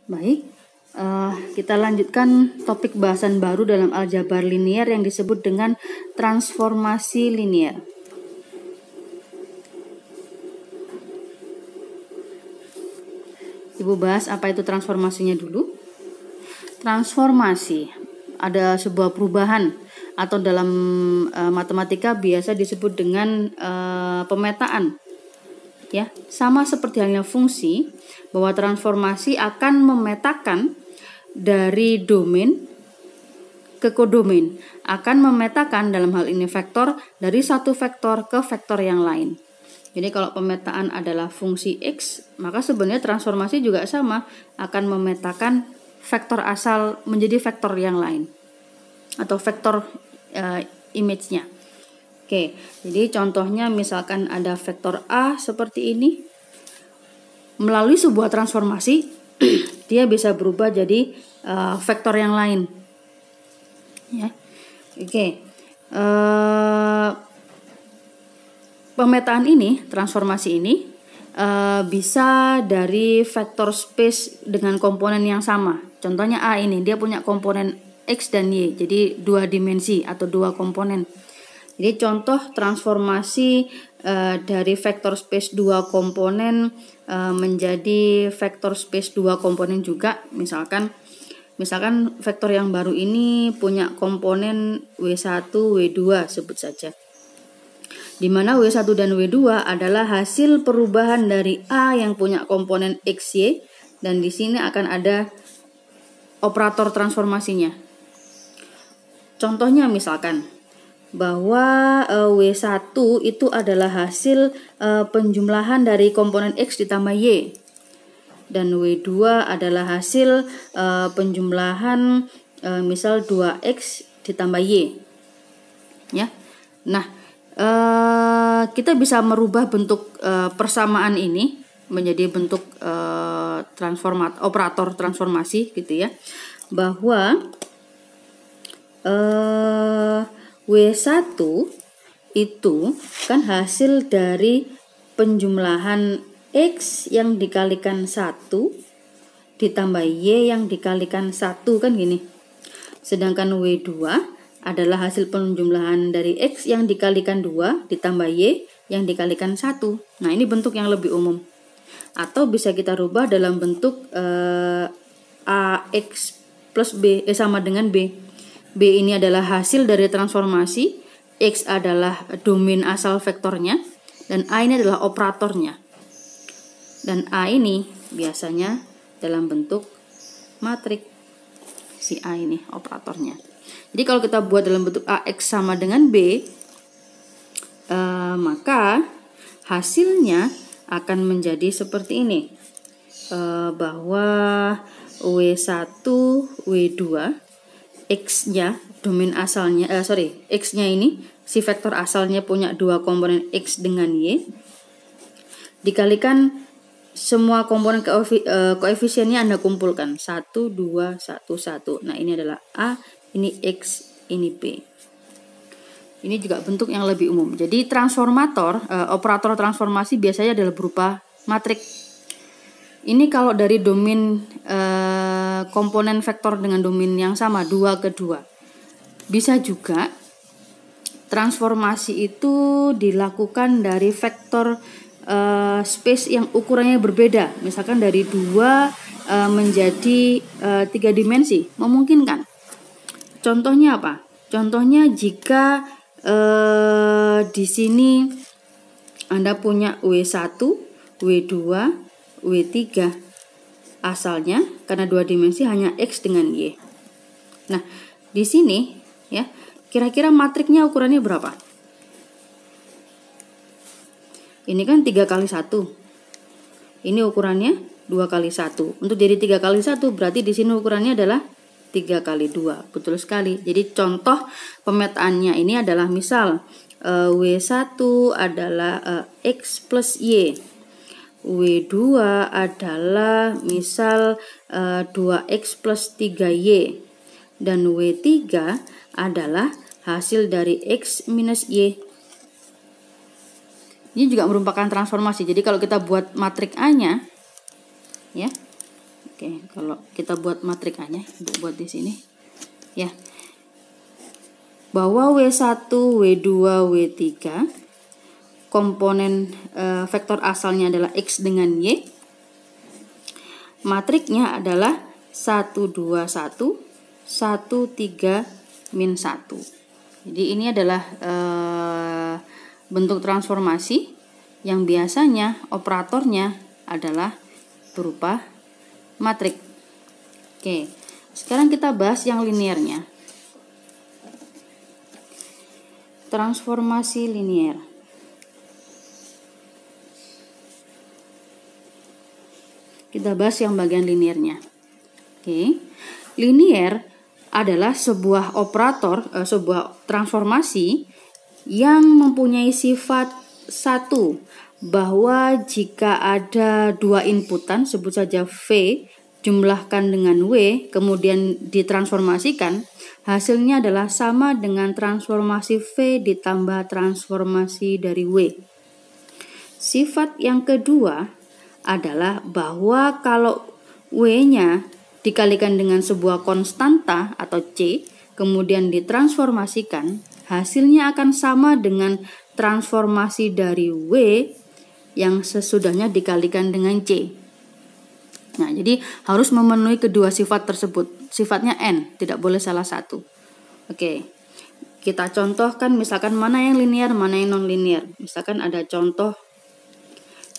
Baik, kita lanjutkan topik bahasan baru dalam aljabar linier yang disebut dengan transformasi linier. Ibu bahas apa itu transformasinya dulu. Transformasi ada sebuah perubahan atau dalam matematika biasa disebut dengan pemetaan. Ya, sama seperti halnya fungsi, bahwa transformasi akan memetakan dari domain ke kodomain, akan memetakan dalam hal ini vektor dari satu vektor ke vektor yang lain. Jadi kalau pemetaan adalah fungsi X, maka sebenarnya transformasi juga sama, akan memetakan vektor asal menjadi vektor yang lain atau vektor image-nya. Oke, jadi contohnya misalkan ada vektor A seperti ini. Melalui sebuah transformasi, dia bisa berubah jadi vektor yang lain. Ya, oke. Pemetaan ini, transformasi ini, bisa dari vektor space dengan komponen yang sama. Contohnya A ini, dia punya komponen X dan Y, jadi dua dimensi atau dua komponen. Jadi contoh transformasi dari vektor space dua komponen menjadi vektor space dua komponen juga. Misalkan vektor yang baru ini punya komponen W1, W2 sebut saja. Di mana W1 dan W2 adalah hasil perubahan dari A yang punya komponen X, Y, dan di sini akan ada operator transformasinya. Contohnya misalkan bahwa W1 itu adalah hasil penjumlahan dari komponen X ditambah Y, dan W2 adalah hasil penjumlahan misal 2X ditambah Y. Ya. Nah, kita bisa merubah bentuk persamaan ini menjadi bentuk operator transformasi gitu ya, bahwa W1 itu kan hasil dari penjumlahan X yang dikalikan 1 ditambah Y yang dikalikan 1 kan gini. Sedangkan W2 adalah hasil penjumlahan dari X yang dikalikan 2 ditambah Y yang dikalikan 1. Nah, ini bentuk yang lebih umum. Atau bisa kita rubah dalam bentuk AX plus B sama dengan B. B ini adalah hasil dari transformasi, X adalah domain asal vektornya, dan A ini adalah operatornya. Dan A ini biasanya dalam bentuk matrik. Si A ini operatornya. Jadi kalau kita buat dalam bentuk AX sama dengan B, maka hasilnya akan menjadi seperti ini. Bahwa W1, W2, X-nya, domain asalnya, X-nya ini, si vektor asalnya punya dua komponen X dengan Y, dikalikan semua komponen koefisiennya Anda kumpulkan, 1, 2, 1, 1. Nah, ini adalah A, ini X, ini B. Ini juga bentuk yang lebih umum. Jadi transformator, operator transformasi biasanya adalah berupa matrik. Ini kalau dari domain komponen vektor dengan domain yang sama, 2 ke 2. Bisa juga transformasi itu dilakukan dari vektor space yang ukurannya berbeda. Misalkan dari 2 menjadi 3 dimensi. Memungkinkan. Contohnya apa? Contohnya jika di sini Anda punya W1, W2, W3, asalnya karena 2 dimensi hanya X dengan Y. Nah, di sini ya, kira-kira matriknya ukurannya berapa? Ini kan 3 kali 1. Ini ukurannya 2 kali 1. Untuk jadi 3 kali 1 berarti di sini ukurannya adalah 3 kali 2. Betul sekali. Jadi contoh pemetaannya ini adalah misal W1 adalah X plus Y. W2 adalah misal 2X plus 3Y, dan W3 adalah hasil dari X minus Y. Ini juga merupakan transformasi. Jadi kalau kita buat matrik A-nya, ya, Oke, kalau kita buat matriksnya, buat di sini ya. Bahwa W1, W2, W3 komponen vektor asalnya adalah X dengan Y. Matriksnya adalah 1 2 1 1 3 min 1. Jadi ini adalah bentuk transformasi yang biasanya operatornya adalah berupa matrik. Oke, sekarang kita bahas yang linearnya. Transformasi linear. Kita bahas yang bagian linearnya. Oke, linear adalah sebuah operator, sebuah transformasi yang mempunyai sifat satu, bahwa jika ada dua inputan, sebut saja V, jumlahkan dengan W, kemudian ditransformasikan, hasilnya adalah sama dengan transformasi V ditambah transformasi dari W. Sifat yang kedua adalah bahwa kalau W-nya dikalikan dengan sebuah konstanta atau C, kemudian ditransformasikan, hasilnya akan sama dengan transformasi dari W yang sesudahnya dikalikan dengan C. Nah, jadi harus memenuhi kedua sifat tersebut. Sifatnya N, tidak boleh salah satu. Oke, kita contohkan misalkan mana yang linear, mana yang non-linear. Misalkan ada contoh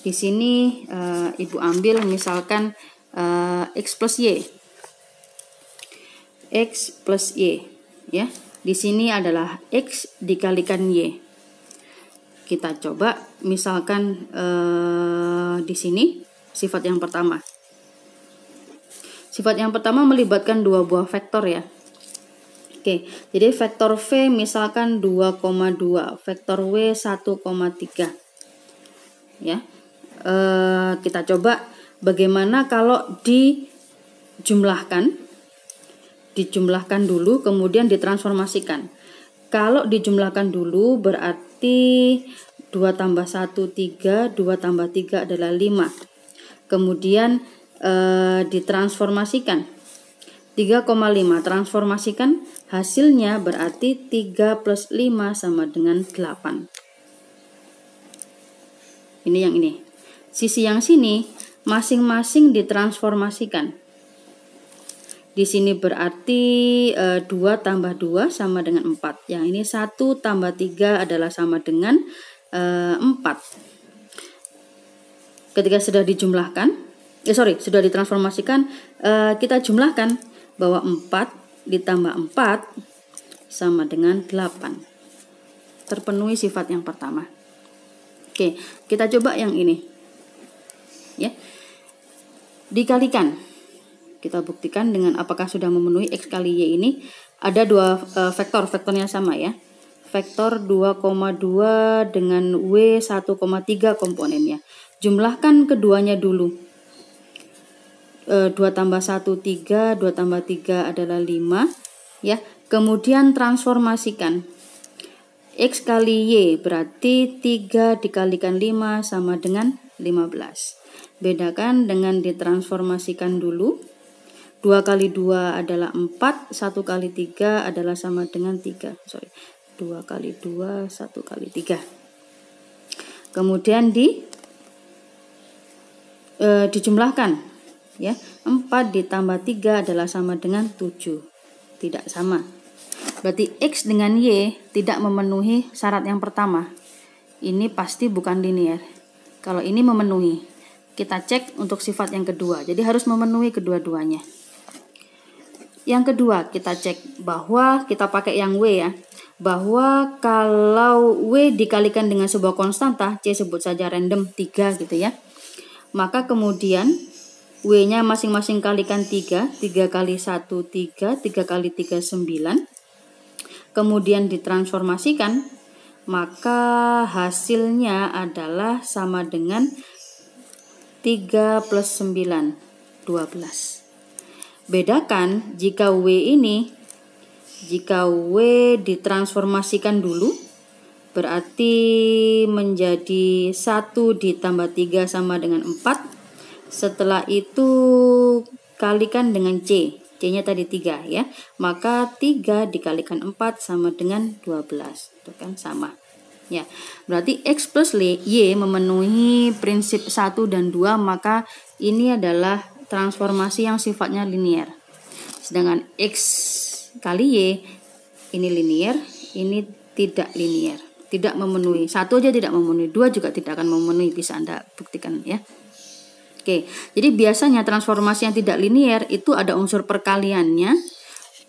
di sini, Ibu ambil misalkan X plus Y. X plus Y, ya. Di sini adalah X dikalikan Y. Kita coba misalkan di sini sifat yang pertama. Sifat yang pertama melibatkan dua buah vektor ya. Oke, jadi vektor V misalkan 2,2, vektor W 1,3. Ya. Kita coba bagaimana kalau dijumlahkan dulu kemudian ditransformasikan. Kalau dijumlahkan dulu berarti 2 tambah 1 3, 2 tambah 3 adalah 5. Kemudian ditransformasikan 3,5, transformasikan, hasilnya berarti 3 plus 5 sama dengan 8. Ini yang ini. Sisi yang sini masing-masing ditransformasikan. Di sini berarti 2 tambah 2 sama dengan 4. Yang ini 1 tambah 3 adalah sama dengan 4. Ketika sudah dijumlahkan, sudah ditransformasikan, kita jumlahkan bahwa 4 ditambah 4 sama dengan 8. Terpenuhi sifat yang pertama. Oke, kita coba yang ini. Ya. Dikalikan. Kita buktikan dengan apakah sudah memenuhi X kali Y ini. Ada dua vektornya sama ya. Vektor 2,2 dengan W 1,3 komponennya. Jumlahkan keduanya dulu. 2 tambah 1 3, 2 tambah 3 adalah 5 ya. Kemudian transformasikan. X kali Y berarti 3 dikalikan 5 sama dengan 15. Bedakan dengan ditransformasikan dulu. 2 kali 2 adalah 4, 1 kali 3 adalah sama dengan 3. 2 kali 2, 1 kali 3. Kemudian dijumlahkan. Ya, 4 ditambah 3 adalah sama dengan 7. Tidak sama. Berarti X dengan Y tidak memenuhi syarat yang pertama. Ini pasti bukan linear. Kalau ini memenuhi, kita cek untuk sifat yang kedua. Jadi harus memenuhi kedua-duanya. Yang kedua, kita cek bahwa kita pakai yang W ya. Bahwa kalau W dikalikan dengan sebuah konstanta, C sebut saja random 3 gitu ya. Maka kemudian W-nya masing-masing kalikan 3. 3 kali 1 3, 3 kali 3 9. Kemudian ditransformasikan, maka hasilnya adalah sama dengan 3 plus 9, 12. Bedakan jika W ditransformasikan dulu, berarti menjadi 1 ditambah 3 sama dengan 4. Setelah itu dikalikan dengan C. C-nya tadi 3 ya. Maka 3 dikalikan 4 sama dengan 12. Itu kan sama. Ya. Berarti X plus Y memenuhi prinsip 1 dan 2, maka ini adalah transformasi yang sifatnya linear. Sedangkan X kali Y ini linear, ini tidak linear. Tidak memenuhi. 1 aja tidak memenuhi, 2 juga tidak akan memenuhi, bisa Anda buktikan ya. Oke, jadi biasanya transformasi yang tidak linear itu ada unsur perkaliannya.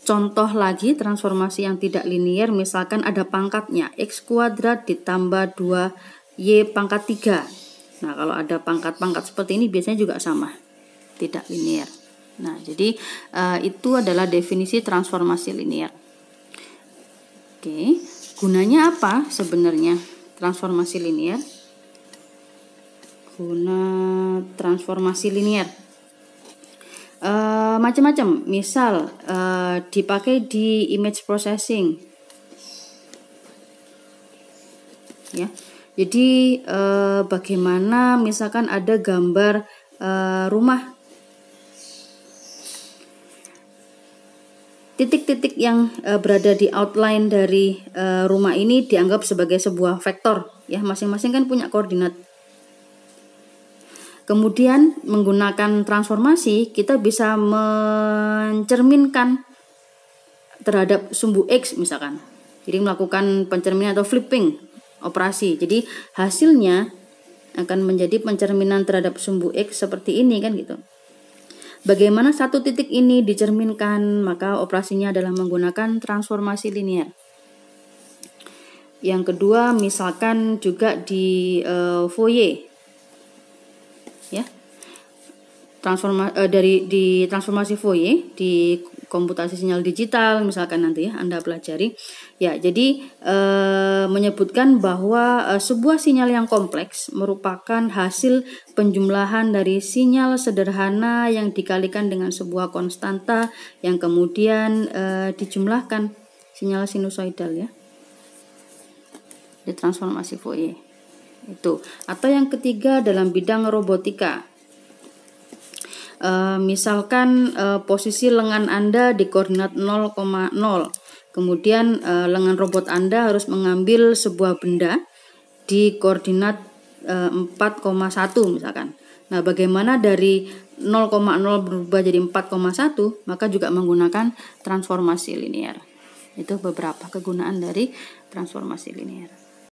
Contoh lagi transformasi yang tidak linear, misalkan ada pangkatnya, X kuadrat ditambah 2Y pangkat 3. Nah, kalau ada pangkat-pangkat seperti ini biasanya juga sama, tidak linear. Nah, jadi itu adalah definisi transformasi linear. Oke, gunanya apa sebenarnya transformasi linear? Guna transformasi linear macam-macam, misal dipakai di image processing ya. Jadi bagaimana misalkan ada gambar rumah, titik-titik yang berada di outline dari rumah ini dianggap sebagai sebuah vektor ya, masing-masing kan punya koordinat. Kemudian menggunakan transformasi kita bisa mencerminkan terhadap sumbu X misalkan. Jadi melakukan pencerminan atau flipping operasi. Jadi hasilnya akan menjadi pencerminan terhadap sumbu X seperti ini kan gitu. Bagaimana satu titik ini dicerminkan? Maka operasinya adalah menggunakan transformasi linear. Yang kedua misalkan juga di Fourier ya, di transformasi Fourier di komputasi sinyal digital misalkan nanti ya Anda pelajari ya. Jadi menyebutkan bahwa sebuah sinyal yang kompleks merupakan hasil penjumlahan dari sinyal sederhana yang dikalikan dengan sebuah konstanta yang kemudian dijumlahkan, sinyal sinusoidal ya, di transformasi Fourier itu. Atau yang ketiga dalam bidang robotika, misalkan posisi lengan Anda di koordinat 0,0, kemudian lengan robot Anda harus mengambil sebuah benda di koordinat 4,1 misalkan. Nah, bagaimana dari 0,0 berubah jadi 4,1? Maka juga menggunakan transformasi linear. Itu beberapa kegunaan dari transformasi linear.